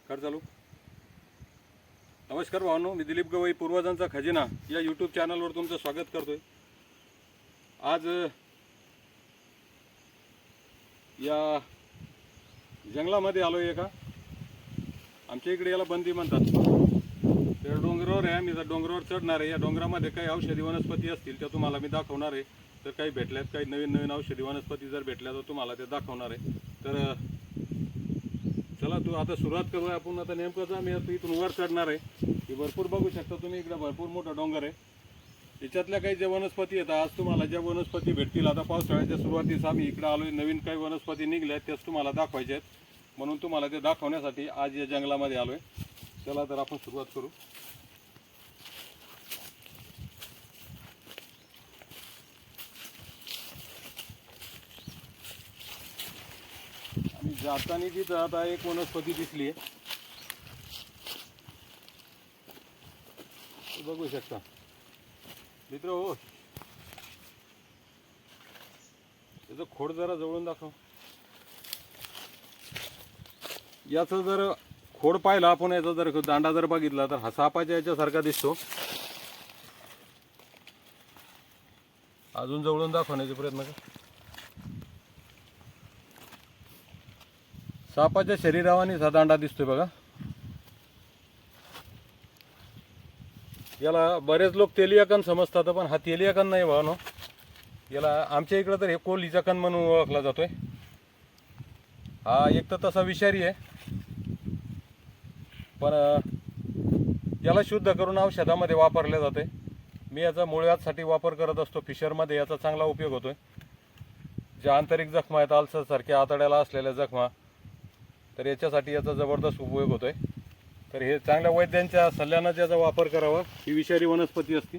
कर चालू. नमस्कार भावांनो, मी दिलीप गवई पूर्वजांचा खजिना या यूट्यूब चॅनलवर तुमचं स्वागत करतोय. आज या जंगलामध्ये आलोय. एका आमच्या इकडे याला बंदी म्हणतात. त्या डोंगरावर आहे, मी डोंगरावर चढणार आहे. या डोंगरामध्ये काही औषधी वनस्पती असतील त्या तुम्हाला मी दाखवणार आहे. तर काही भेटल्यात, काही नवीन नवीन औषधी वनस्पती जर भेटल्या तर तुम्हाला ते दाखवणार आहे. तर चला तू आता सुरुवात करूया आपण. आता नेमकं आम्ही इथून वर चढणार आहे. ही भरपूर बघू शकता तुम्ही, इकडे भरपूर मोठा डोंगर आहे. याच्यातल्या काही ज्या वनस्पती आहेत, आज तुम्हाला ज्या वनस्पती भेटतील, आता पावसाळ्याच्या सुरुवातीस आम्ही इकडे आलोय. नवीन काही वनस्पती निघल्या आहेत, त्याच तुम्हाला दाखवायच्या आहेत. म्हणून तुम्हाला ते दाखवण्यासाठी आज या जंगलामध्ये आलोय. चला तर आपण सुरुवात करू. आणि जाताना तिथं आता एक वनस्पती दिसली आहे, बघू शकता मित्र. हो, त्याचं खोड जरा जवळून दाखव. याचं जर खोड पाहिला आपण, याचा जर दांडा जर बघितला तर हा सापाच्या याच्यासारखा दिसतो. अजून जवळून दाखवण्याचा प्रयत्न कर. सापाच्या शरीरावानीच हा दांडा दिसतोय बघा. याला बरेच लोक तेलियाकण समजतात, पण हा तेलियाकण नाही भावनो. याला आमच्या इकडं तर हे कोलीचा कण म्हणून ओळखला जातोय. हा एक तर तसा विषारी आहे, पण याला शुद्ध करून औषधामध्ये वापरले जाते. मी याचा मुळव्याधसाठी वापर करत असतो. फिशरमध्ये याचा चांगला उपयोग होतोय. ज्या आंतरिक जखमा आहेत, अल्सरसारख्या आतड्याला असलेल्या जखमा, तर याच्यासाठी याचा जबरदस्त उपयोग होतोय. तर हे चांगल्या वैद्यांच्या सल्ल्यानं त्याचा वापर करावा. ही विषारी वनस्पती असते.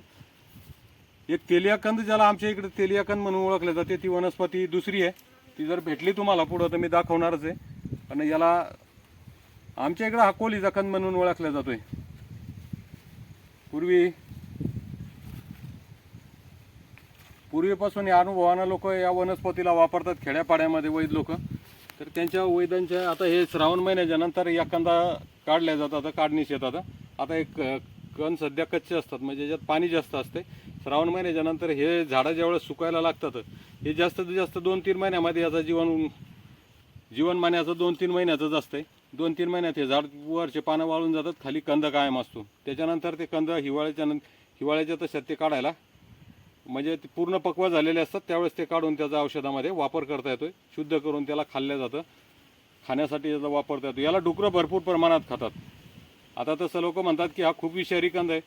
एक तेलियाकंद, ज्याला आमच्या इकडे तेलियाकंद म्हणून ओळखले जाते, ती वनस्पती दुसरी आहे. ती जर भेटली तुम्हाला पुढं तर मी दाखवणारच आहे. पण याला आमच्या इकडे हा कोलीचा कंद म्हणून ओळखला जातोय. पूर्वीपासून या अनुभवानं लोक या वनस्पतीला वापरतात, खेड्यापाड्यामध्ये वैद लोक. तर त्यांच्या वैद्यांच्या आता हे श्रावण महिन्याच्या नंतर एखादा काढल्या जातात, काढणीस येतात. आता एक कण सध्या कच्चे असतात, म्हणजे याच्यात पाणी जास्त असते. श्रावण महिन्याच्या नंतर हे झाडं ज्यावेळेस सुकायला लागतात, हे जास्तीत जास्त 2-3 महिन्यामध्ये याचा जीवनमान्याचं 2-3 महिन्याचंच असतंय. 2-3 महिन्यात हे झाड वरचे पानं वाळून जातात, खाली कंद कायम असतो. त्याच्यानंतर ते कंद हिवाळ्याच्या तशात ते काढायला, म्हणजे ते पूर्ण पक्व झालेले असतात, त्यावेळेस ते काढून त्याचा औषधामध्ये वापर करता येतोय. शुद्ध करून त्याला खाल्लं जातं, खाण्यासाठी याचा वापरता येतो. याला डुकरं भरपूर प्रमाणात खातात. आता तसं लोक म्हणतात की हा खूप विषारी कंद आहे.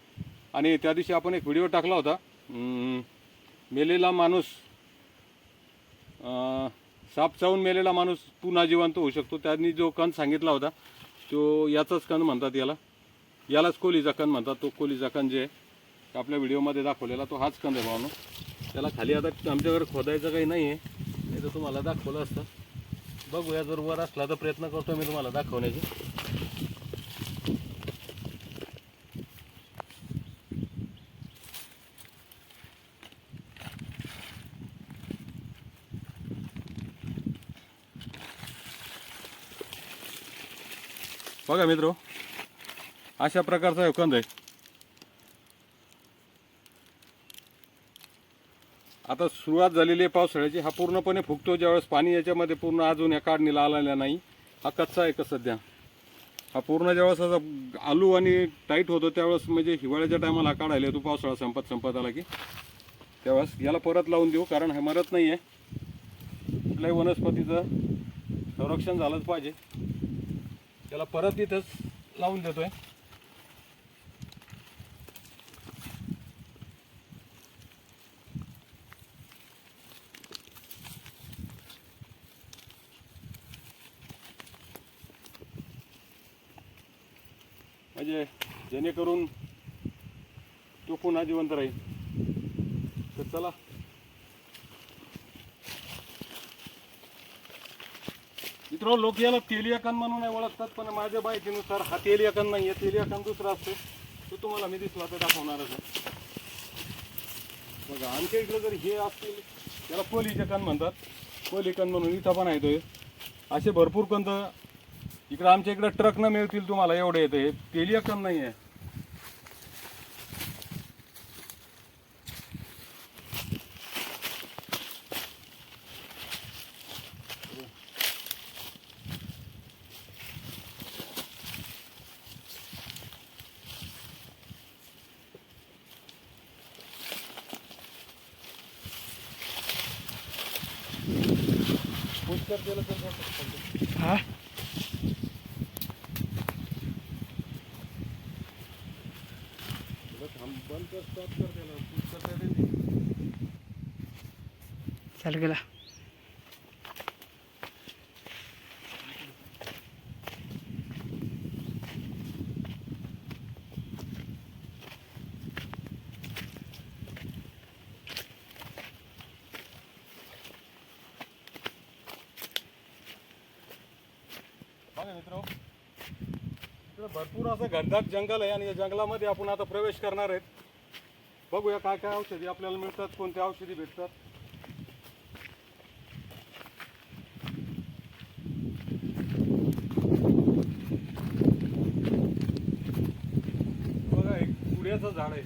आणि त्या दिवशी आपण एक व्हिडिओ टाकला होता, मेलेला माणूस, साप चावून मेलेला माणूस पुन्हा जिवंत होऊ शकतो. त्यांनी जो कंद सांगितला होता तो याचाच कंद म्हणतात. यालाच कोलीचा कंद म्हणतात. तो कोलीचा कंद जे आहे आपल्या व्हिडिओमध्ये दाखवलेला, तो हाच कंद आहे भावनो. त्याला खाली आता आमच्याकडे खोदायचं काही नाही आहे, नाही तर तुम्हाला दाखवलं असतं. बघूया, जर वर असला तर प्रयत्न करतो मी तुम्हाला दाखवण्याची. बघा मित्र, अशा प्रकारचा हे कंद आहे. आता सुरुवात झालेली आहे पावसाळ्याची. हा पूर्णपणे फुगतो ज्यावेळेस पाणी याच्यामध्ये पूर्ण अजून या काढणीला आलेला नाही. हा कच्चा आहे का सध्या. हा पूर्ण ज्यावेळेस असा आलू आणि टाईट होतो त्यावेळेस, म्हणजे हिवाळ्याच्या टायमाला काढायला येतो. पावसाळा संपत आला की त्यावेळेस याला परत लावून देऊ, कारण हे मरत नाही आहे. कुठल्याही वनस्पतीचं संरक्षण झालंच पाहिजे. त्याला परत इथंच लावून देतोय. म्हणजे जेणेकरून तो पुन्हा जिवंत राहील. तर चला, मित्र, लोक याला तेलियाकण म्हणून ओळखतात, पण माझ्या माहितीनुसार हा तेलियाकण नाही आहे. तेलियाकण दुसरा असतो, तो तुम्हाला मी दिसला तर दाखवणारच आहे. बघा, आमच्या इकडे जर हे असतील त्याला कोलीचे कण म्हणतात. कोली कण म्हणून इथं पण आहे. तो असे भरपूर कंद इकडे आमच्या इकडे ट्रक न मिळतील तुम्हाला एवढे येते. तेलिया कम नाही आहे. हा चालू केला. बघा मित्र, इकडे भरपूर असं घनदाट जंगल आहे आणि या जंगलामध्ये आपण आता प्रवेश करणार आहेत. बघूया काय काय औषधी आपल्याला मिळतात, कोणत्या औषधी भेटतात. बघा एक कुड्याचं झाड आहे.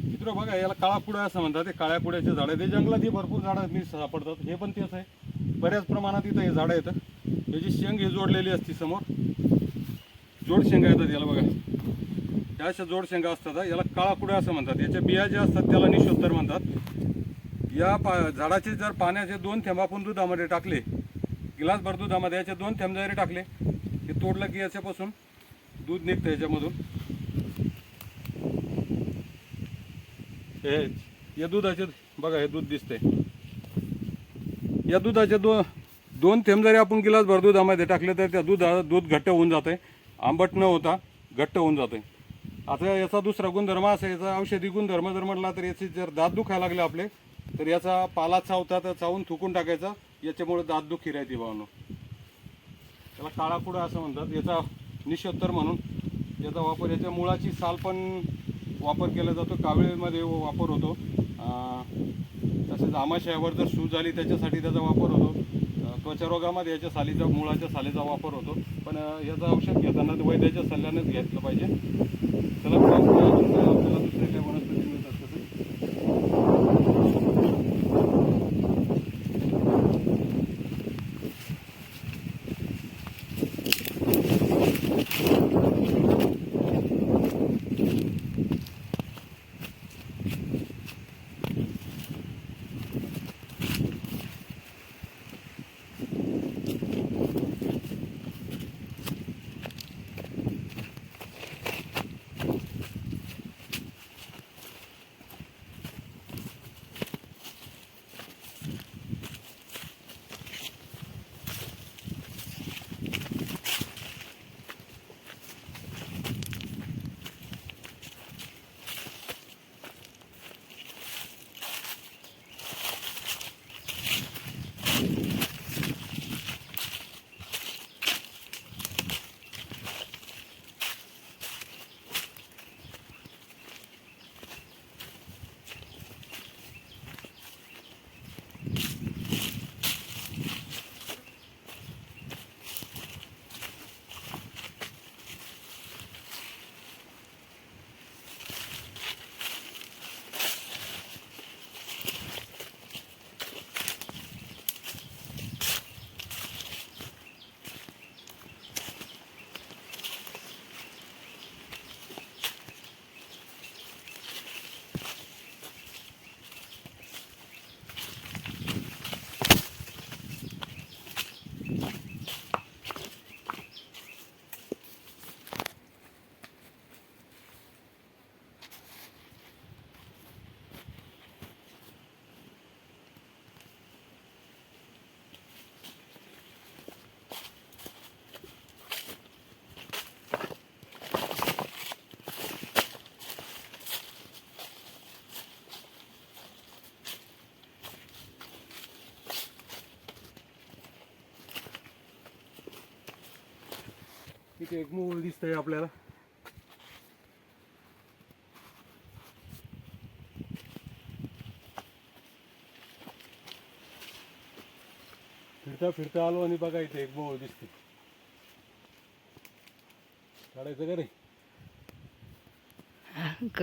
मित्र बघा, याला काळा कुडा असं म्हणतात. ते काळ्या कुड्याचे झाड आहे. ते जंगलात भरपूर झाडं सापडतात. हे पण तेच आहे. बऱ्याच प्रमाणात इथं हे झाडं येतं. याची शेंग ही जोडलेली असते समोर. जोड शेंगा येतात याला बघा. त्या अशा जोड शेंगा असतात. याला काळा कुडा असं म्हणतात. याच्या बिया ज्या असतात त्याला निशोत्तर म्हणतात. या झाडाचे जर पाण्याचे 2 थेंब आपण दुधामध्ये टाकले, गिलासभर दुधामध्ये याचे 2 थेंब जरी टाकले, हे तोडलं की याच्यापासून दूध निघतं. याच्यामधून हे दुधाचे बघा, हे दूध दिसतंय. या दुधाचे 2 थेंब जरी आपण गिलासभर दुधामध्ये टाकले तर त्या दूध घट्ट होऊन जाते. आंबट न होता घट्ट होऊन जाते. आता याचा दुसरा गुणधर्म असा, याचा औषधी गुणधर्म जर म्हटला तर याचे जर दात दुखायला लागले आपले, तर याचा पाला चावता तर चावून थुकून टाकायचा. याच्यामुळे दात दुखी राहते भावनो. त्याला काळा कुडा असं म्हणतात. याचा निशोत्तर म्हणून याचा वापर, याच्या मुळाची साल पण वापर केला जातो. कावीळमध्ये वापर होतो. तसेच आमाशयावर जर सूज झाली त्याच्यासाठी त्याचा वापर होतो. त्वचारोगामध्ये याच्या सालीचा, मुळाच्या सालीचा वापर होतो. पण याचं औषध घेताना वैद्याच्या सल्ल्यानेच घेतलं पाहिजे. त्याला आपल्याला दुसरे काही वनस्पती मिळतात तसे. इथे एक मूळ दिसतंय आपल्याला. फिरता फिरता आलो आणि बघा इथे एक मूळ दिसते. काढायचं का रे?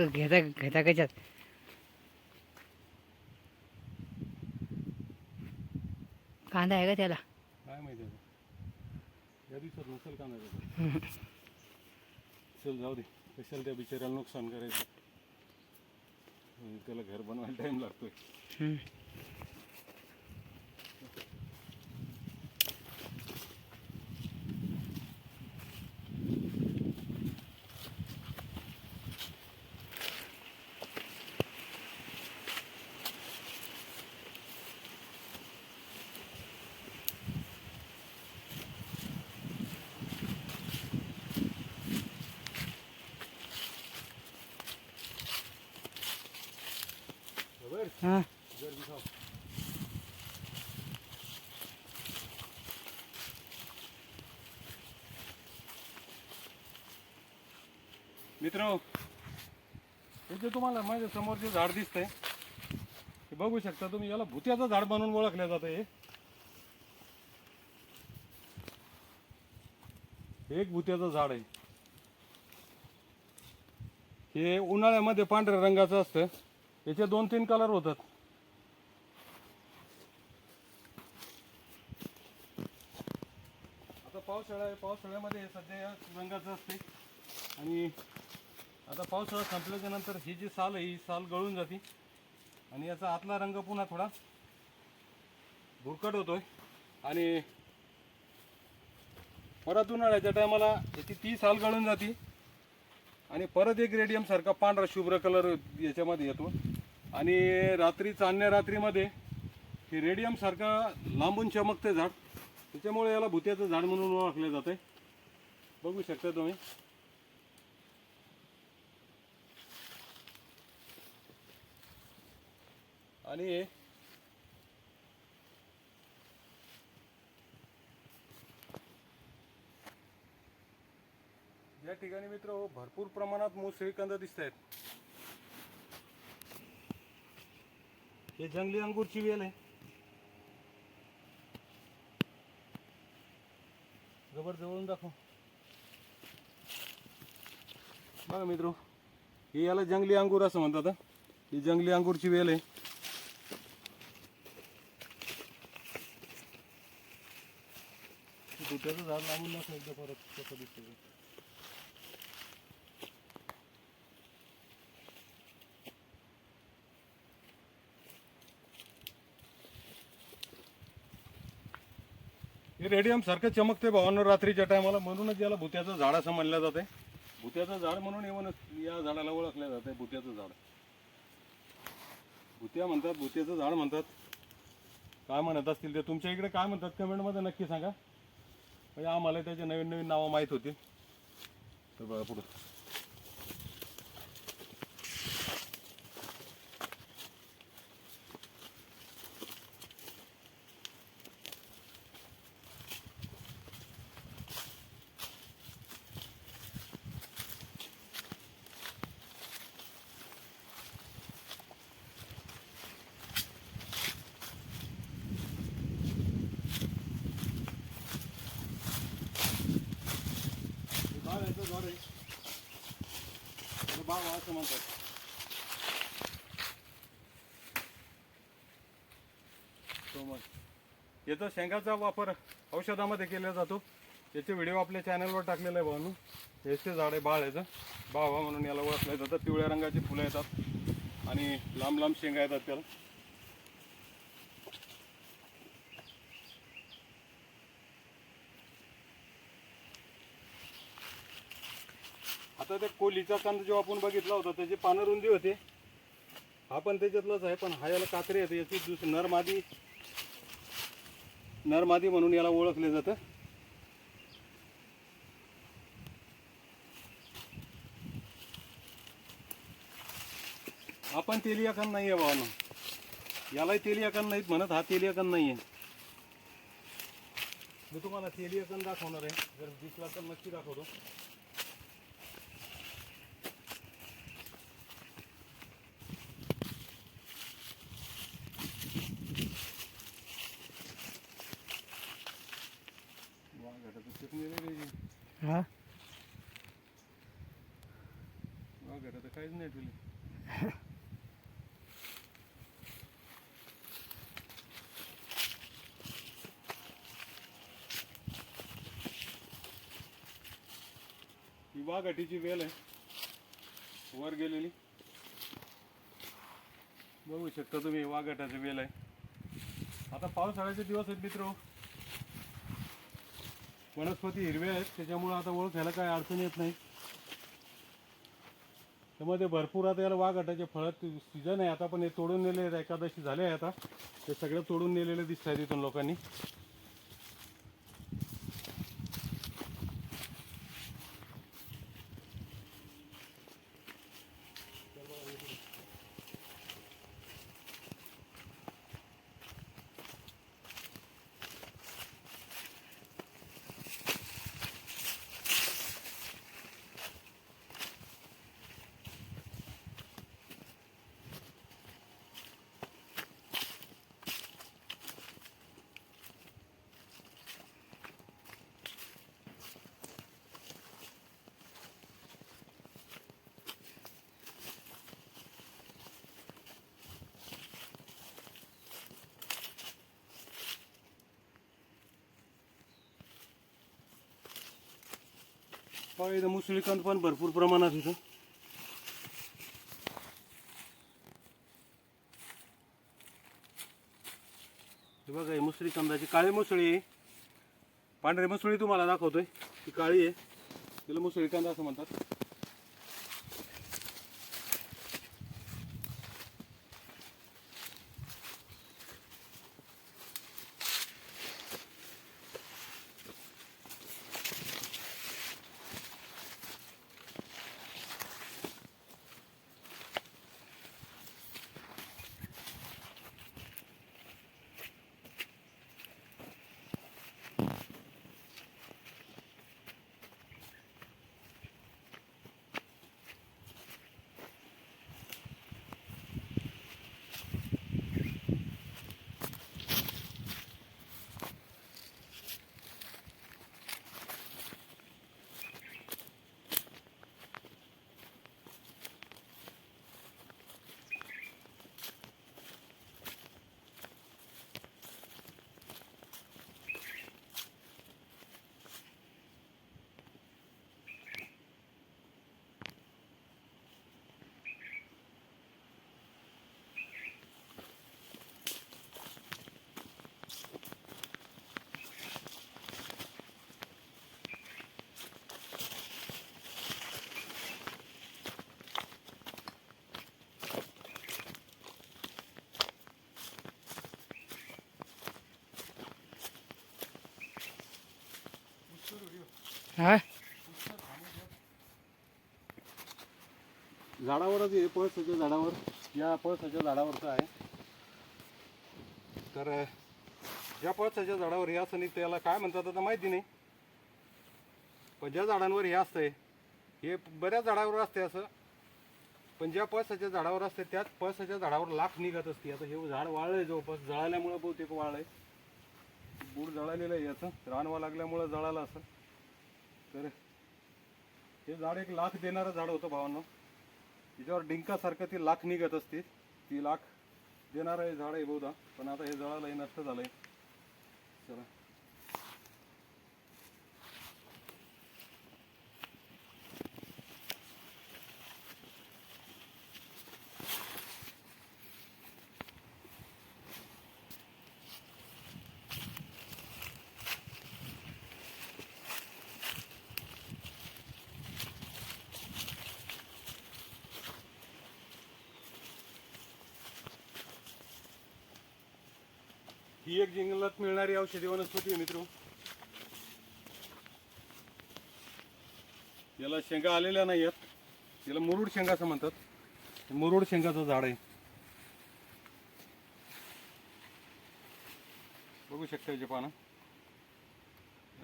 घेता घेता कशात कांदा आहे का त्याला? काय माहिती आता या दिवसात नसेल का नाही. चल जाऊ दे, कशाला त्या बिचाऱ्याला नुकसान करायचं. त्याला घर बनवायला टाइम लागतोय. बरोबर हां जर दिसाव. मित्र, इथे तुम्हाला माझ्या समोर जे झाड दिसतंय हे बघू शकता तुम्ही. याला भुत्याचं झाड म्हणून ओळखलं जातं. हे एक भुत्याचं झाड आहे. हे उन्हाळ्यामध्ये पांढऱ्या रंगाचं असतं. याचे 2-3 कलर होतात. आता पावसाळा आहे, पावसाळ्यामध्ये हे सध्या या रंगाचं असते. आणि आता पावसाळा संपल्याच्या नंतर ही जी साल आहे ही साल गळून जाते आणि याचा आतला रंग पुन्हा थोडा भुरकट होतोय. आणि परत उन्हाळ्याच्या टायमाला याची ती साल गळून जाते आणि परत एक रेडियम सारखा पांढरा शुभ्र कलर याच्यामध्ये येतो. आणि रात्री चांदण्या रात्रीमध्ये हे रेडियम सारखा लांबून चमकते झाड. त्याच्यामुळे याला भुत्याचं झाड म्हणून ओळखले जाते. बघू शकता तुम्ही. आणि या ठिकाणी मित्र भरपूर प्रमाणात श्रीगंध दिसत आहेत. हे जंगली अंगूरची वेल आहे. जवळ जवळून दाखव. बघा मित्र, हे याला जंगली अंगूर असं म्हणतात. ही जंगली अंगूरची वेल आहे. दुधाचं झाड लावून नसलं एकदा परत कसं दिसतं. हे रेडियम सारखं चमकते भावांनो रात्रीच्या टायमाला. म्हणूनच याला भुत्याचं झाड असं म्हणलं जाते. भुत्याचं झाड म्हणून या झाडाला ओळखलं जाते. भुत्याचं झाड, भुत्या म्हणतात, भुत्याचं झाड म्हणतात. काय म्हणत असतील ते तुमच्या इकडे काय म्हणतात कमेंटमध्ये नक्की सांगा. म्हणजे आम्हाला त्याचे नवीन नवीन नावं माहीत होती. तर बघा पुढं झाड आहे. बाबा असं म्हणतात. याचा शेंगाचा वापर औषधामध्ये केला जातो. याचे व्हिडिओ आपल्या चॅनलवर टाकलेला आहे भावांनो. याचे झाड आहे बाळ. याचं बावा म्हणून याला ओळखलं जातं. पिवळ्या रंगाची फुलं येतात आणि लांब लांब शेंगा येतात त्याला. आता त्या कोलीचा कंद जो आपण बघितला होता त्याची पानं रुंदी होते. हा पण त्याच्यातलाच आहे, पण हा याला कात्री येते. याची दुसरी नरमादी म्हणून याला ओळखले जातं. हा पण तेलिया कंद नाही आहे भावांनो. यालाही तेलिया कंद नाहीत म्हणत. हा तेलिया कंद नाही आहे. मी तुम्हाला तेली पण दाखवणार आहे, जर दिसला तर नक्की दाखवतो. वाघाटाचं चिकणी वेगळी, हा वाघाटाचं काहीच नाही तुला. ही वाघाटीची वेल आहे वर गेलेली, बघू शकता तुम्ही. वाघाटाची वेल आहे. आता पावसाळ्याचे दिवस आहेत मित्र, वनस्पती हिरव्या आहेत, त्याच्यामुळे आता ओळखायला काही अडचण येत नाही. त्यामध्ये भरपूर आता याला वाघाटाचे फळं सीझन आहे आता, पण हे तोडून नेले आहेत. एकादशी झाले आहे आता, ते सगळं तोडून नेलेले दिसत आहेत इथून लोकांनी. हो, इथं मुसळीकांत पण भरपूर प्रमाणात इथं. हे बघा, ही मुसळीकांदाची काळी मुसळी आहे. पांढरी मुसळी तुम्हाला दाखवतोय, ती काळी आहे, तिला मुसळीकांदा असं म्हणतात. हा झाडावरच आहे, पळसाच्या झाडावर, या पळसाच्या झाडावरचं आहे. तर ज्या पळसाच्या झाडावर हे असं नाही, त्याला काय म्हणतात आता माहिती नाही, पण ज्या झाडांवर हे असतंय, हे बऱ्याच झाडावर असते असं, पण ज्या पळसाच्या झाडावर असते त्याच पळसाच्या झाडावर लाख निघत असते. आता हे झाड वाळलंय, जवळपास जळाल्यामुळं बहुतेक वाळलंय, बूड जळालेलं आहे याचं, रानवा लागल्यामुळं जळालं असं. तर हे झाड एक लाख देणारं झाड होतं भावांनो. तिच्यावर डिंकासारखं ती लाख निघत असते, ती लाख देणारं हे झाड आहे बहुधा, पण आता हे जळालंय, नष्ट झालंय. चला, ही एक जंगलात मिळणारी औषधी वनस्पती आहे मित्र. याला शेंगा आलेल्या नाही आहेत, याला मुरुड शेंगा असं म्हणतात. मुरुड शेंगाचं झाड आहे, बघू शकता याचे पानं.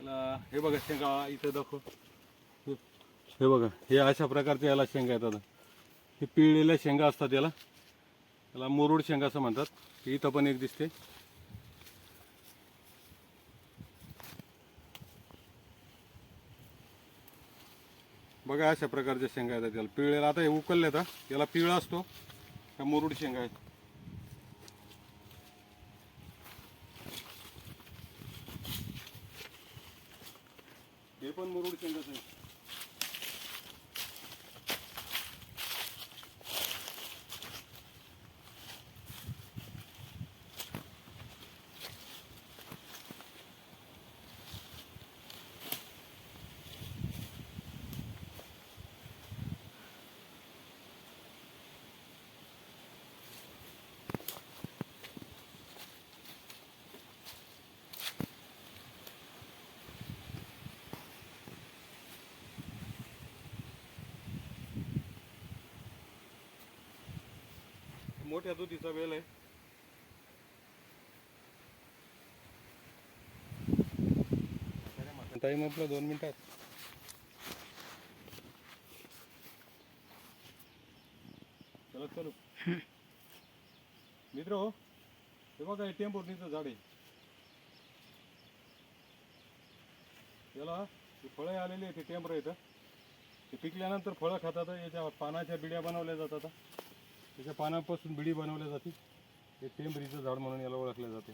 याला हे बघा शेंगा इथं दाखव. हे बघा हे अशा प्रकारचे याला शेंगा येतात. हे पिळलेल्या शेंगा असतात याला मुरुड शेंगा असं म्हणतात. इथं पण एक दिसते. बघा अशा प्रकारच्या शेंगा येतात याला पिळलेला. आता हे उकलले तर याला पिवळा असतो. ह्या मुरुड शेंगा आहेत. हे पण मुरुड शेंगाच आहे. मोठ्या दुधीचा वेल आहे. टाइम आपला 2 मिनिटात. चला चलो मित्र हो. हे बघा हे टेंभुर्णीचं झाड आहे. याला फळं आलेली आहे. ते टेंभर येतं. ते पिकल्यानंतर फळं खातात. याच्या पानाच्या बिड्या बनवल्या जातात. त्याच्या पानापासून बिडी बनवल्या जाते. हे टेंभरीचं झाड म्हणून याला ओळखले जाते.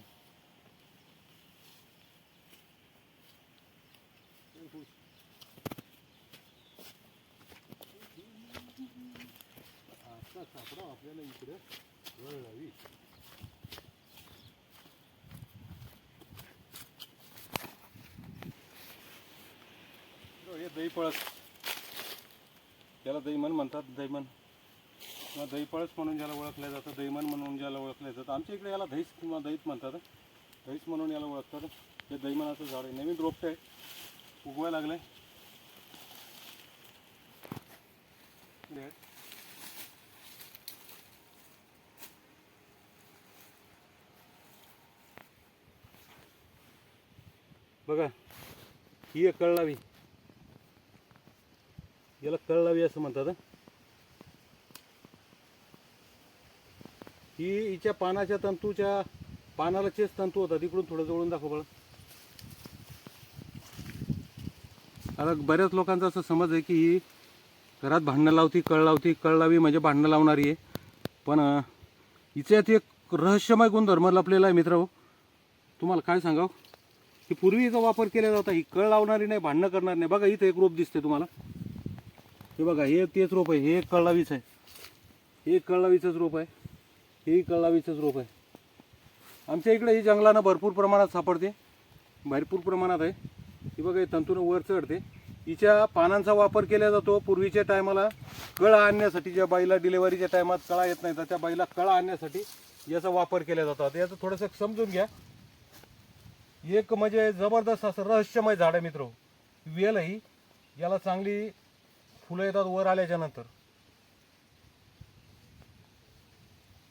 आता सापडा आपल्याला इकडे वळ लावी. हे दही पळस. याला दहीमन म्हणतात. दहीमन किंवा दहीपळस म्हणून ज्याला ओळखलं जातं. दहीमन म्हणून ज्याला ओळखलं जातं. आमच्या इकडे याला दहीच किंवा दहीच म्हणतात. दहीच म्हणून याला ओळखतात. हे दहीमनाचं झाड आहे. नवीन रोपटे आहे. उगवायला लागलं आहे. बघा ही एक कळलावी. याला कळलावी असं म्हणतात. ही हिच्या पानाच्या तंतूच्या पानाला चेच तंतू होतात. इकडून थोडं जवळून दाखव बळा. आता बऱ्याच लोकांचा असं समज आहे की ही घरात भांडणं लावती, कळ लावती. कळलावी म्हणजे भांडणं लावणारी आहे. पण हिच्यात एक रहस्यमय गुणधर्म लपलेला आहे मित्र. तुम्हाला काय सांगावं की पूर्वी हिचा वापर केला जाता. ही कळ लावणारी नाही, भांडणं करणारी नाही. बघा इथं एक रोप दिसते तुम्हाला. हे बघा हे तेच रोप आहे. हे एक कळलावीच आहे. हे एक कळलावीचंच रोप आहे. हे कळलावीचंच रोप आहे. आमच्या इकडे ही जंगलानं भरपूर प्रमाणात सापडते. भरपूर प्रमाणात आहे. ही बघा हे तंतूनं वर चढते. हिच्या पानांचा वापर केला जातो. पूर्वीच्या टायमाला कळा आणण्यासाठी, ज्या बाईला डिलेव्हरीच्या टायमात कळा येत नाही तर त्या बाईला कळा आणण्यासाठी याचा वापर केला जातो. आता याचं थोडंसं समजून घ्या. एक म्हणजे जबरदस्त असं रहस्यमय झाड आहे मित्र. वेल ही याला चांगली फुलं येतात वर आल्याच्या नंतर.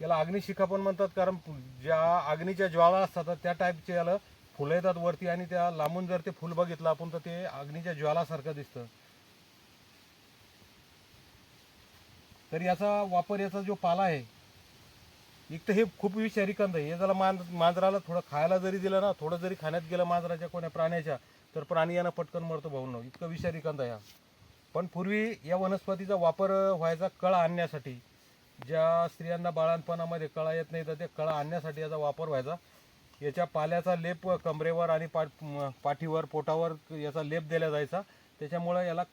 याला अग्निशिखा पण म्हणतात. कारण ज्या अग्नीच्या ज्वाला असतात त्या टाईपचे याला फुलं येतात वरती. आणि त्या लांबून जर ते फुल बघितलं आपण तर ते अग्नीच्या ज्वालासारखं दिसतं. तर याचा वापर, याचा जो पाला आहे, एक तर हे खूप विषारी कंद आहे. हे जरा मांजराला थोडं खायला जरी दिलं ना, थोडं जरी खाण्यात गेलं मांजराच्या कोण्या प्राण्याच्या, तर प्राणी यांना पटकन मरतो भाऊंनो. इतकं विषारी कंद आहे हा. पण पूर्वी या वनस्पतीचा वापर व्हायचा कळा आणण्यासाठी. ज्या स्त्रियांना बाळांपणामध्ये कळा येत नाही तर ते कळा आणण्यासाठी याचा वापर व्हायचा. याच्या पाल्याचा लेप कमरेवर आणि पाठीवर, पोटावर याचा लेप दिला जायचा. त्याच्यामुळे याला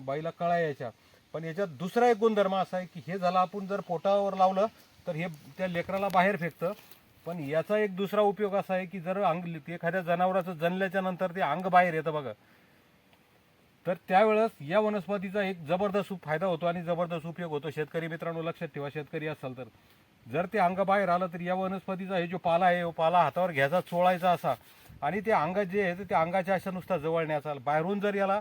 बाईला कळा यायच्या. पण याच्यात दुसरा एक गुणधर्म असा आहे की हे झालं आपण जर पोटावर लावलं तर हे त्या लेकराला बाहेर फेकतं. पण याचा एक दुसरा उपयोग असा आहे की जर एखाद्या जनावराचं जन्मल्याच्या नंतर ते अंग बाहेर येतं बघा, तर त्यावेळेस या वनस्पतीचा एक जबरदस्त फायदा होतो आणि जबरदस्त उपयोग होतो. शेतकरी मित्रांनो लक्षात ठेवा. शेतकरी असाल तर जर ते अंग बाहेर आलं तर या वनस्पतीचा हे जो पाला आहे, हो पाला हातावर घ्यायचा, चोळायचा असा, आणि ते अंग जे आहे ते अंगाच्या अशा नुसता जवळण्याचा. बाहेरून जर याला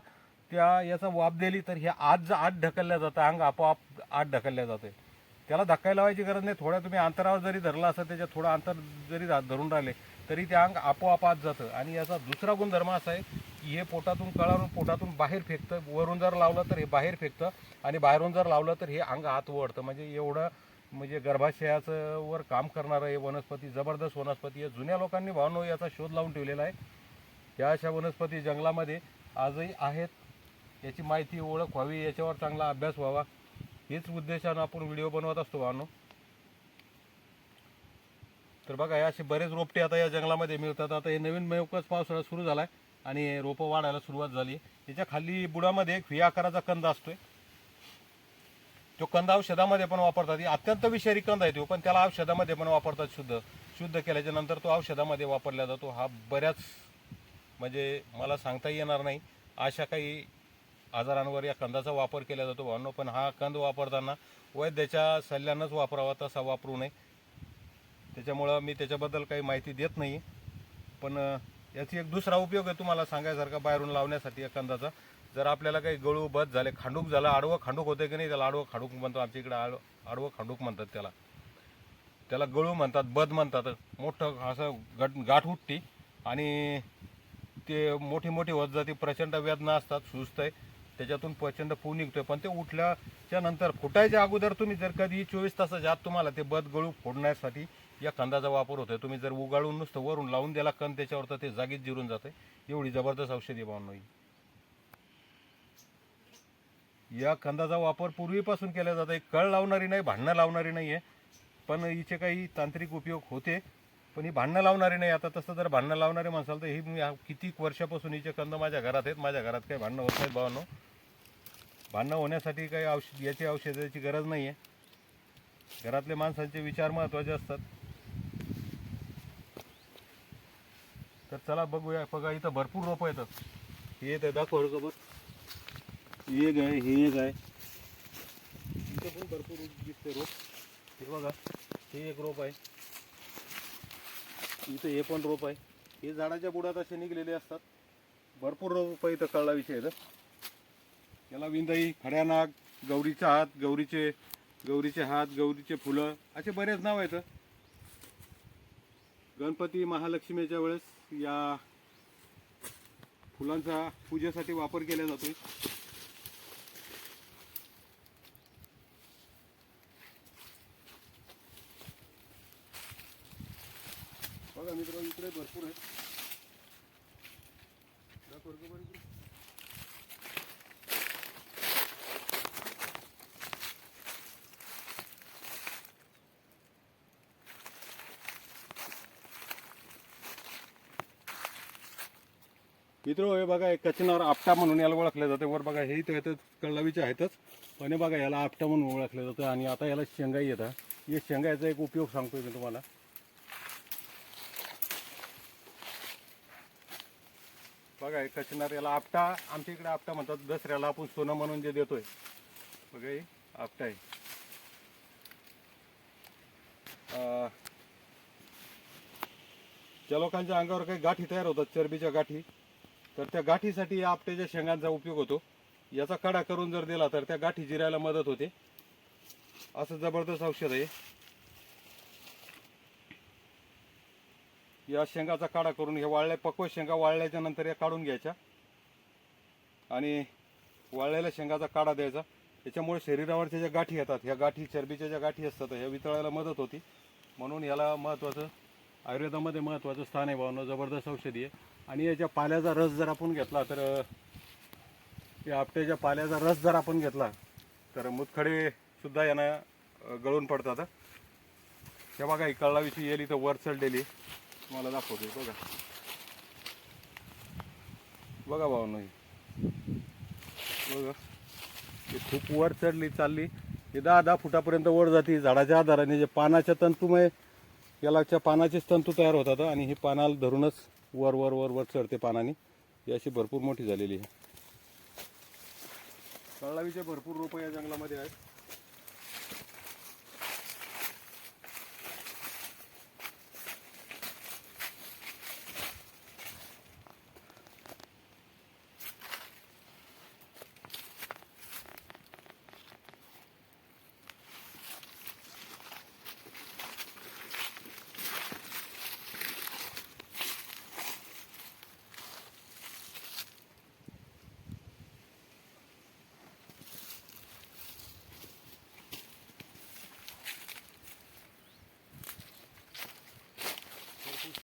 याचा वाफ दिली तर हे आत ढकलल्या जातं. अंग आपोआप आत ढकलल्या जाते. त्याला धक्का लावायची गरज नाही. थोड्या तुम्ही अंतरावर जरी धरला असं, त्याच्यात थोडं अंतर जरी धरून राहिले तरी ते अंग आपोआप आत जातं. आणि याचा दुसरा गुणधर्म असा आहे की हे पोटातून बाहेर फेकतं. वरून जर लावलं तर हे बाहेर फेकतं आणि बाहेरून जर लावलं तर हे अंग आत ओढतं. म्हणजे एवढं म्हणजे गर्भाशयाचं वर काम करणारं हे वनस्पती, जबरदस्त वनस्पती आहे. जुन्या लोकांनी भावनो याचा शोध लावून ठेवलेला आहे. या अशा वनस्पती जंगलामध्ये आजही आहेत. याची माहिती ओळख व्हावी, याच्यावर चांगला अभ्यास व्हावा, हेच उद्देशानं आपण व्हिडिओ बनवत असतो भावनो. तर बघा हे असे बरेच रोपटे आता या जंगलामध्ये मिळतात. आता हे नवीन मेवकच पावसाळा सुरू झाला आहे आणि रोपं वाढायला सुरुवात झाली. याच्या खाली बुडामध्ये एक व्ही आकाराचा कंद असतोय. तो कंद औषधामध्ये पण वापरतात. अत्यंत विषारी कंद आहे तो, पण त्याला औषधामध्ये पण वापरतात. शुद्ध केल्याच्या नंतर तो औषधामध्ये वापरला जातो. हा बऱ्याच म्हणजे मला सांगता येणार नाही अशा काही आजारांवर या कंदाचा वापर केला जातो भावनो. पण हा कंद वापरताना वैद्याच्या सल्ल्यानंच वापरावा, तसा वापरू नये. त्याच्यामुळं मी त्याच्याबद्दल काही माहिती देत नाही. पण याची एक दुसरा उपयोग आहे तुम्हाला सांगायसारखा बाहेरून लावण्यासाठी या कंदाचा. जर आपल्याला काही गळू बद झाले, खांडूक झालं, आडवं खांडूक होते की नाही, त्याला आडवं खांडूक म्हणतो. आमच्या इकडे आडवं खांडूक म्हणतात त्याला गळू म्हणतात, बद म्हणतात. मोठं असं गाठ उठती आणि ते मोठी होत जाते. प्रचंड वेदना असतात, सुस्त आहे, त्याच्यातून प्रचंड पू निघतोय. पण ते उठल्याच्या नंतर फुटायच्या अगोदर तुम्ही जर कधी 24 तासाच्या आत तुम्हाला ते बद गळू फोडण्यासाठी या कंदाचा वापर होतोय. तुम्ही जर उगाळून नुसतं वरून लावून दिला कंद त्याच्यावर, तर ते जागीच जिरून जाते. एवढी जबरदस्त औषधी भावना. या कंदाचा वापर पूर्वीपासून केला जातो. एक कळ लावणारी नाही, भांडणं लावणारी नाही आहे, पण हिचे काही तांत्रिक उपयोग होते, पण ही भांडणं लावणारी नाही. आता तसं जर भांडणं लावणारे म्हणसाल तर ही मी कितीक वर्षापासून हिचे कंद माझ्या घरात आहेत. माझ्या घरात काही भांडणं होत नाहीत भावांनो. भांडणं होण्यासाठी काही याची औषधाची गरज नाही आहे. घरातले माणसांचे विचार महत्त्वाचे असतात. तर चला बघूया. बघा इथं भरपूर रोपं येतात. हे येतं दाखव बघ, हे एक आहे, हे एक आहे, इथं पण भरपूर दिसते रोप. हे बघा, हे एक रोप आहे, इथं हे पण रोप आहे. हे झाडाच्या बुडात असे निघलेले असतात. भरपूर रोप इथं कळला विषय येतं. याला विंदाई, खड्यानाग, गौरीचा हात, गौरीचे हात, गौरीचे फुलं, असे बरेच नाव आहेत. गणपती महालक्ष्मीच्या वेळेस या फुलांचा पूजेसाठी वापर केला जातोय. बघा मित्र, इकडे भरपूर आहे. मित्र हे बघा, एक कचनावर आपटा म्हणून याला ओळखलं जाते. वर बघा, हे इथं येतं कळलावीचे आहेतच, पण बघा याला आपटा म्हणून ओळखलं जातं. आणि आता याला शेंगाई येतात. हे शेंगायचा एक उपयोग सांगतोय मी तुम्हाला. बघा हे कचनार, याला आपटा, आमच्या इकडे आपटा म्हणतात. दसऱ्याला आपण सोनं म्हणून जे देतोय, बघा हे आपटा आहे. ज्या लोकांच्या अंगावर काही गाठी तयार होतात, चरबीच्या गाठी, तर त्या गाठीसाठी या आपट्याच्या शेंगांचा उपयोग होतो. याचा काढा करून जर दिला तर त्या गाठी जिरायला मदत होते. असं जबरदस्त औषध आहे. या शेंगाचा काढा करून, हे पक्व शेंगा वाळल्याच्या नंतर या काढून घ्यायच्या आणि वाळलेल्या शेंगाचा काढा द्यायचा. त्याच्यामुळे शरीरावरच्या ज्या गाठी येतात, ह्या गाठी, चरबीच्या ज्या गाठी असतात, ह्या वितळायला मदत होती. म्हणून याला महत्त्वाचं, आयुर्वेदामध्ये महत्त्वाचं स्थान आहे भावना. जबरदस्त औषधी आहे. आणि याच्या पाल्याचा रस जर आपण घेतला तर, या आपट्याच्या पाल्याचा रस जर आपण घेतला तर मुतखडे सुद्धा यांना गळून पडतात. हे बघा, ही कळलावीची येल इथं वर चढलेली, तुम्हाला दाखवते. बघा बघा भावना, बघा हे खूप वर चालली. हे 10 फुटापर्यंत वर जाते. झाडाच्या आधाराने जे पानाच्या तंतुमय, यालाच्या पानाचेच तंतू तयार होतात आणि हे पानाला धरूनच वर वर वर वर चढते पानाने. ही अशी भरपूर मोठी झालेली आहे. कळलावीचे भरपूर रोपं या जंगलामध्ये आहेत.